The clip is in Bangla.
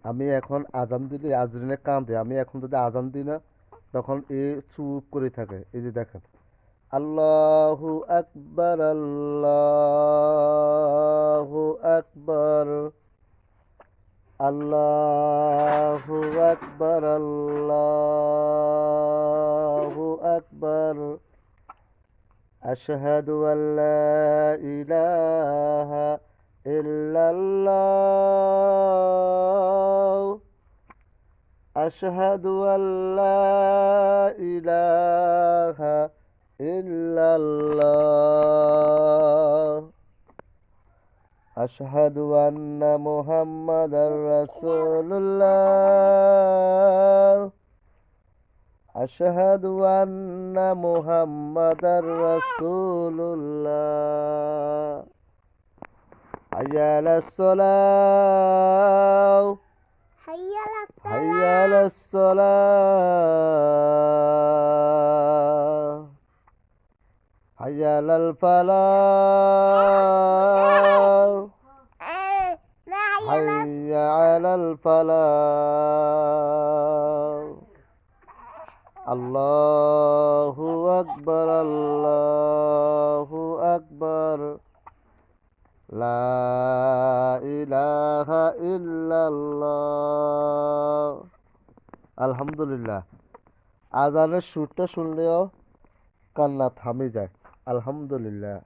আমি এখন আজান দিলে আজরিনে কাঁদে, আমি এখন যদি আজান দিই না তখন এ চুপ করে থাকে। এই যে দেখেন, আল্লাহু আকবার, আল্লাহু আকবার, আল্লাহু আকবার, আল্লাহু আকবার, আশহাদু আল্লা ইলাহা ইল্লাল্লাহ, আশহাদু আল্লা ইলাহা ইল্লাল্লাহ, আশহাদু আন্না মুহাম্মাদার রাসূলুল্লাহ, আশহাদু আন্না মুহাম্মাদার রাসূলুল্লাহ, হাইয়া আলাস সালাহ, হাইয়া আলাস সালাহ, হাইয়া আলাল ফালাহ, হাইয়া আলাল ফালাহ, আল্লাহু আকবার, আল্লাহু আকবার, লা ইলাহা ইল্লাল্লাহ। আলহামদুলিল্লাহ। আজানের সুরটা শুনলেও কান্না থামে যায়। আলহামদুলিল্লাহ।